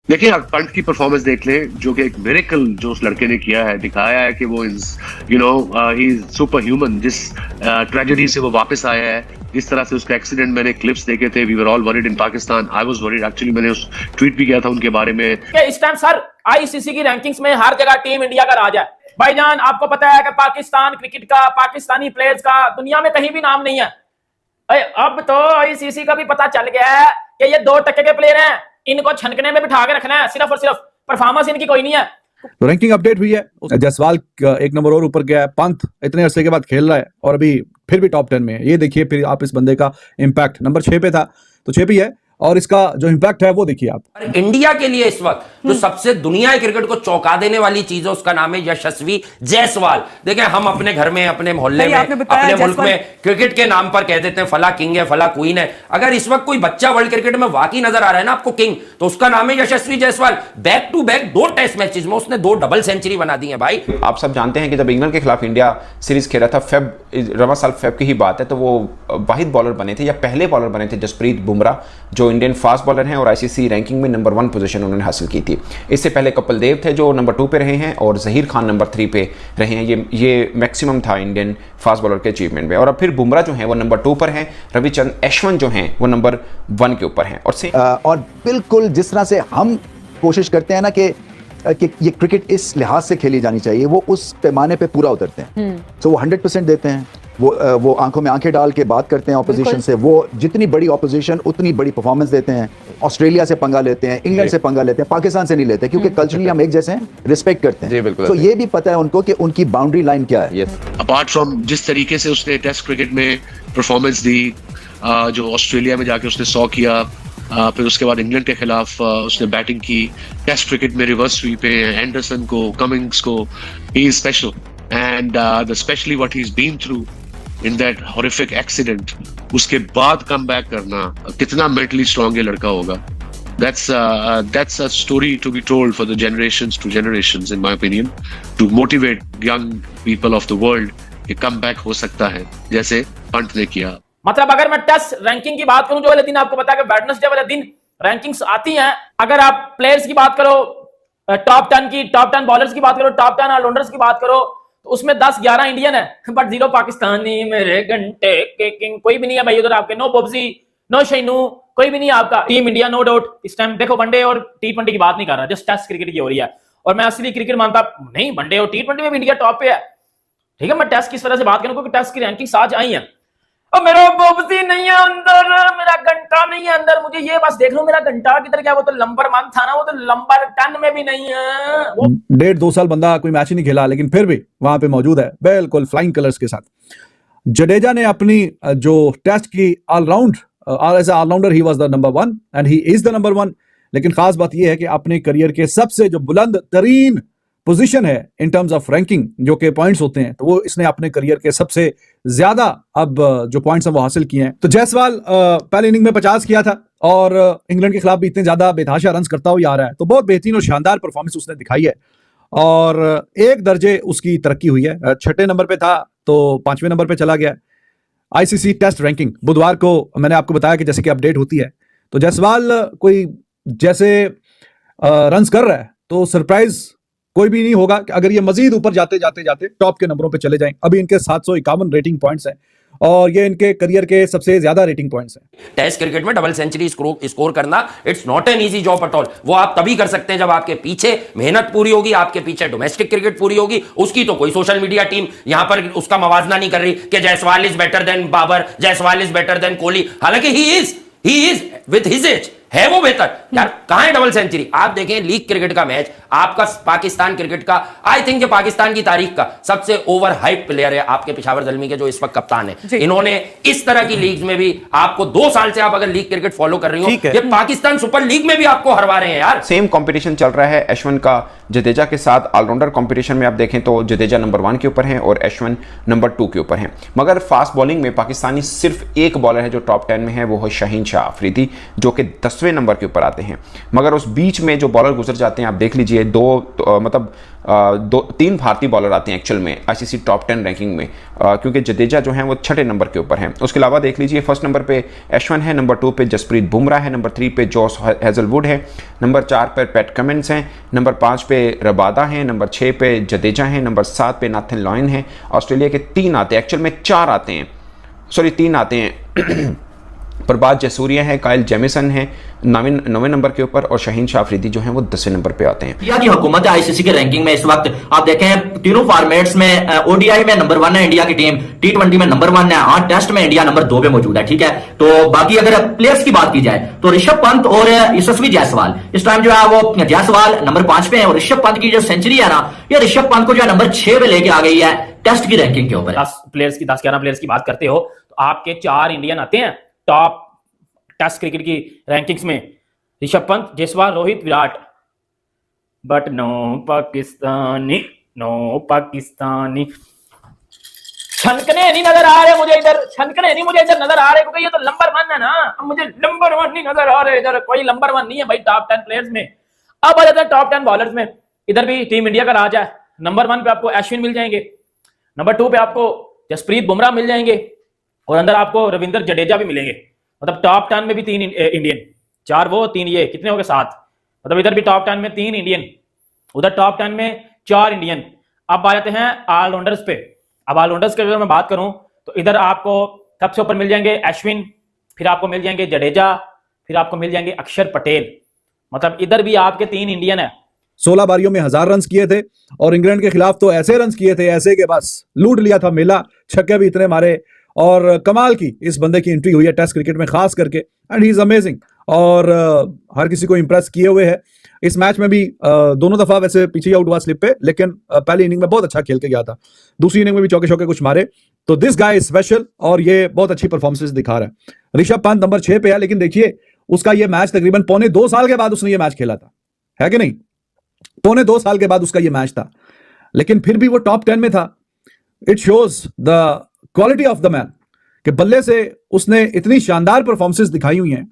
देखिए, आप पंत की परफॉर्मेंस देख लें, जो कि एक मिरेकल जो उस लड़के ने किया है, दिखाया है कि वो ही इज सुपर ह्यूमन। जिस ट्रेजेडी से वो वापस आया है, जिस तरह से उसका एक्सीडेंट, मैंने क्लिप्स देखे थे, we were all worried in Pakistan, I was worried actually, मैंने उस ट्वीट भी किया था उनके बारे में। इस टाइम सर आईसीसी की रैंकिंग्स में हर जगह टीम इंडिया का राज है भाईजान। आपको पता है कि पाकिस्तान क्रिकेट का, पाकिस्तानी प्लेयर्स का दुनिया में कहीं भी नाम नहीं है। अब तो आईसीसी का भी पता चल गया है कि ये 2% के प्लेयर हैं, इनको छनकने में बिठा के रखना है, सिर्फ और सिर्फ परफॉर्मेंस इनकी कोई नहीं है। तो रैंकिंग अपडेट हुई है, जायसवाल 1 नंबर और ऊपर गया है, पंत इतने अरसे के बाद खेल रहा है और अभी फिर भी टॉप 10 में है। ये देखिए फिर आप इस बंदे का इम्पैक्ट, नंबर 6 पे था तो 6 भी है, और इसका जो इम्पैक्ट है वो देखिए आप। इंडिया के लिए इस वक्त जो सबसे दुनिया के क्रिकेट को चौंका देने वाली चीज है, उसका नाम है यशस्वी जायसवाल। देखें, हम अपने घर में, अपने मोहल्ले में, अपने मुल्क में क्रिकेट के नाम पर कह देते हैं फला किंग है, फला क्वीन है। अगर इस वक्त कोई बच्चा वर्ल्ड क्रिकेट में वाकई नजर आ रहा है ना आपको किंग, तो उसका नाम है Yashasvi Jaiswal. Back to back 2 test matches में उसने 2 डबल सेंचुरी बना दी है भाई। आप सब जानते हैं कि जब इंग्लैंड के खिलाफ इंडिया सीरीज खेला था, रवा साल फेब की ही बात है, तो वो वाहिद बॉलर बने थे या पहले बॉलर बने थे जसप्रीत बुमराह, जो इंडियन फास्ट बॉलर हैं, और आईसीसी रैंकिंग में नंबर 1 पोजीशन उन्होंने हासिल की थी। इससे पहले कपिल देव थे जो नंबर 2 पे रहे हैं, और जहीर खान नंबर 3 पे रहे हैं। ये मैक्सिमम था इंडियन फास्ट बॉलर के अचीवमेंट में। और अब फिर बुमराह जो हैं वो नंबर 2 पर हैं, रविचंद्र अश्विन जो हैं वो नंबर 1 के ऊपर हैं। और बिल्कुल जिस तरह से हम कोशिश करते हैं ना कि ये क्रिकेट इस लिहाज से खेली जानी चाहिए, वो उस पैमाने पे पूरा उतरते हैं। तो वो 100% देते हैं, वो आंखों में आंखें डाल के बात करते हैं ऑपोजिशन से। वो जितनी बड़ी ऑपोजिशन उतनी बड़ी परफॉर्मेंस देते हैं। ऑस्ट्रेलिया से पंगा लेते हैं, इंग्लैंड से पंगा लेते हैं, पाकिस्तान से नहीं लेते, क्योंकि कल्चरली हम एक जैसे हैं, रिस्पेक्ट करते हैं। तो ये भी पता है उनको कि उनकी बाउंड्री लाइन क्या है। अपार्ट फ्रॉम जिस तरीके से उसने टेस्ट क्रिकेट में परफॉर्मेंस दी, जो ऑस्ट्रेलिया में जाके उसने 100 किया, फिर उसके बाद इंग्लैंड के खिलाफ उसने बैटिंग की, टेस्ट क्रिकेट में रिवर्स स्वीप पे एंडरसन को, कमिंग्स को, he is special. And specially what he is been through in that horrific accident, उसके बाद कम बैक करना, कितना मेंटली स्ट्रांग ये लड़का होगा। that's a story to be told for the generations to generations, in my opinion, to motivate young people of the world कि come back हो सकता है, जैसे पंत ने किया। मतलब अगर मैं टेस्ट रैंकिंग की बात करूं, जो वाले दिन आपको पता है कि वेडनेसडे वाले दिन रैंकिंग्स आती हैं। अगर आप प्लेयर्स की बात करो, टॉप 10 बॉलर्स की बात करो, टॉप 10 ऑलराउंडर्स की बात करो, तो उसमें 10-11 इंडियन है, बट 0 पाकिस्तानी। मेरे घंटे के किंग कोई भी नहीं है भाई उधर आपके। नो बॉब्जी, नो शैनू, कोई भी नहीं है आपका। टीम इंडिया नो डाउट इस टाइम देखो वनडे और T20 की बात नहीं कर रहा, जस्ट टेस्ट क्रिकेट की हो रही है। और मैं असली क्रिकेट मानता नहीं, वनडे और T20 में भी इंडिया टॉप पे है, ठीक है। मैं टेस्ट किस तरह से बात करूं, क्योंकि टेस्ट की रैंकिंग आज आई है। और मेरा बॉब्जी नहीं है अंदर, मेरा घंटा नहीं है अंदर, मुझे ये बस देख लो मेरा घंटा किधर गया। वो तो नंबर 1 था ना, वो तो नंबर 10 में भी नहीं है। 1.5-2 साल बंदा कोई मैच ही नहीं खेला, लेकिन फिर भी वहां पे मौजूद है बिल्कुल फ्लाइंग कलर्स के साथ। जडेजा ने अपनी जो टेस्ट की as all-rounder he was the number 1 and he is the number 1। लेकिन खास बात यह है कि अपने करियर के सबसे जो बुलंद तरीन पोजीशन है इन टर्म्स ऑफ रैंकिंग, जो के पॉइंट्स होते हैं, तो वो इसने अपने करियर के सबसे ज्यादा अब जो पॉइंट्स हैं वो हासिल किए हैं। तो जायसवाल पहले इनिंग में 50 किया था और इंग्लैंड के खिलाफ भी इतने ज्यादा बेतहाशा रन करता हुआ आ रहा है, तो बहुत बेहतरीन और शानदार परफॉर्मेंस उसने दिखाई है और 1 दर्जे उसकी तरक्की हुई है। 6 नंबर पे था तो 5वें नंबर पे चला गया। आईसीसी टेस्ट रैंकिंग बुधवार को मैंने आपको बताया कि जैसे कि अपडेट होती है, तो जायसवाल कोई जैसे रन्स कर रहा है तो सरप्राइज कोई भी नहीं होगा कि अगर ये मजीद ऊपर जाते जाते टॉप के नंबरों पे चले जाएं। अभी इनके 751 रेटिंग पॉइंट्स हैं और ये इनके करियर के सबसे ज्यादा रेटिंग पॉइंट्स हैं। टेस्ट क्रिकेट में डबल सेंचुरी स्कोर करना it's not an easy job at all. वो आप तभी कर सकते हैं जब आपके पीछे मेहनत पूरी होगी, आपके पीछे डोमेस्टिक क्रिकेट पूरी होगी। उसकी तो कोई सोशल मीडिया टीम यहां पर उसका मवाजना नहीं कर रही कि Jaiswal is better than Babar, Jaiswal is better than Kohli. हालांकि he is with his age है वो बेहतर। यार कहां है डबल सेंचुरी? आप देखें लीग क्रिकेट का मैच, आपका पाकिस्तान क्रिकेट का, आई थिंक जो पाकिस्तान की तारीख का सबसे ओवर हाइप प्लेयर है आपके पेशावर ज़ल्मी के जो इस वक्त कप्तान है। इन्होंने इस तरह की लीग में भी आपको 2 साल से आप अगर लीग क्रिकेट फॉलो कर रही हो, ये पाकिस्तान सुपर लीग में भी आपको हरवा रहे हैं यार। सेम कंपटीशन चल रहा है अश्विन का जडेजा के साथ। ऑलराउंडर कंपटीशन में आप देखें तो जडेजा नंबर 1 के ऊपर हैं और अश्विन नंबर 2 के ऊपर हैं। मगर फास्ट बॉलिंग में पाकिस्तानी सिर्फ एक बॉलर है जो टॉप 10 में है, वो है शाहीन शाह अफरीदी, जो कि 10 10वें नंबर के ऊपर आते हैं। मगर उस बीच में जो बॉलर गुजर जाते हैं, आप देख लीजिए, तीन भारतीय बॉलर आते हैं एक्चुअल में आईसीसी टॉप 10 रैंकिंग में, क्योंकि जडेजा जो हैं वो 6ठे नंबर के ऊपर हैं। उसके अलावा देख लीजिए, फर्स्ट नंबर पे अश्विन है, नंबर 2 पे जसप्रीत बुमराह है, नंबर 3 पे जॉस हेजलवुड है, नंबर 4 पे पैट कमिंस हैं, नंबर 5 पे रबादा हैं, नंबर 6 पे जडेजा हैं, नंबर 7 पे नाथन लॉयन है। ऑस्ट्रेलिया के 3 आते हैं, एक्चुअल में 4 आते हैं, सॉरी 3 आते हैं। प्रभात जयसूर्या है, काइल जेमिसन है 9वें नंबर के ऊपर, और शाहीन शाह अफरीदी जो हैं वो 10वें नंबर पे आते हैं। इंडिया की हुकूमत है आईसीसी के रैंकिंग में इस वक्त। आप देखें तीनों फॉर्मेट्स में ओडीआई में नंबर 1 है इंडिया की टीम, टी20 में नंबर 1 है, हाँ टेस्ट में इंडिया नंबर 2 पे मौजूद है, ठीक है। तो बाकी अगर प्लेयर्स की बात की जाए तो ऋषभ पंत और यशस्वी जायसवाल इस टाइम जो है वो जायसवाल नंबर 5 पे है, और ऋषभ पंत की जो सेंचुरी है ना, ये ऋषभ पंत को जो है नंबर 6 पे लेके आ गई है टेस्ट की रैंकिंग के ऊपर। 10-11 प्लेयर्स की बात करते हो तो आपके 4 इंडियन आते हैं टॉप टेस्ट क्रिकेट की रैंकिंग्स में, Rishabh Pant, Jaiswal, Rohit, Virat. But no Pakistani, no Pakistani. छनकने नहीं नजर आ रहे मुझे इधर, छनकने नहीं मुझे इधर नजर आ रहे, क्योंकि ये तो नंबर 1 है ना, अब मुझे नंबर 1 नहीं नजर आ रहे इधर, कोई नंबर 1 नहीं है भाई टॉप 10 प्लेयर्स में। अब आ जाता है टॉप 10 बॉलर्स में, इधर भी टीम इंडिया का राज है। नंबर 1 पे आपको अश्विन मिल जाएंगे, नंबर 2 पे आपको जसप्रीत बुमराह मिल जाएंगे, और अंदर आपको रविंद्र जडेजा भी मिलेंगे। मतलब टॉप 10 में भी 3 इंडियन, 4 वो 3 ये, कितने हो गए 7। मतलब इधर भी टॉप 10 में 3 इंडियन, उधर टॉप 10 में 4 इंडियन। अब आ जाते हैं ऑलराउंडर्स पे। अब ऑलराउंडर्स की अगर मैं बात करूं तो इधर आपको सबसे ऊपर मिल जाएंगे अश्विन, फिर आपको मिल जाएंगे जडेजा, फिर आपको मिल जाएंगे अक्षर पटेल। मतलब इधर भी आपके 3 इंडियन है। 16 बारियों में 1000 रन किए थे, और इंग्लैंड के खिलाफ तो ऐसे रन किए थे ऐसे के बस लूट लिया था मेला, छक्के भी इतने मारे, और कमाल की इस बंदे की एंट्री हुई है टेस्ट क्रिकेट में खास करके, एंड ही इज अमेजिंग, और हर किसी को इंप्रेस किए हुए है। इस मैच में भी दोनों दफा वैसे पीछे आउट हुआ स्लिप पे, लेकिन पहली इनिंग में बहुत अच्छा खेल के गया था, दूसरी इनिंग में भी चौके कुछ मारे। तो दिस गाय इज स्पेशल, और ये बहुत अच्छी परफॉर्मेंस दिखा रहा है। ऋषभ पंत नंबर 6 पे है, लेकिन देखिए उसका ये मैच तकरीबन 2.25 साल के बाद उसने ये मैच खेला था, है कि नहीं? 2.25 साल के बाद उसका ये मैच था, लेकिन फिर भी वो टॉप 10 में था। It shows the quality of the man कि बल्ले से उसने इतनी शानदार परफॉर्मेंसेस दिखाई हुई हैं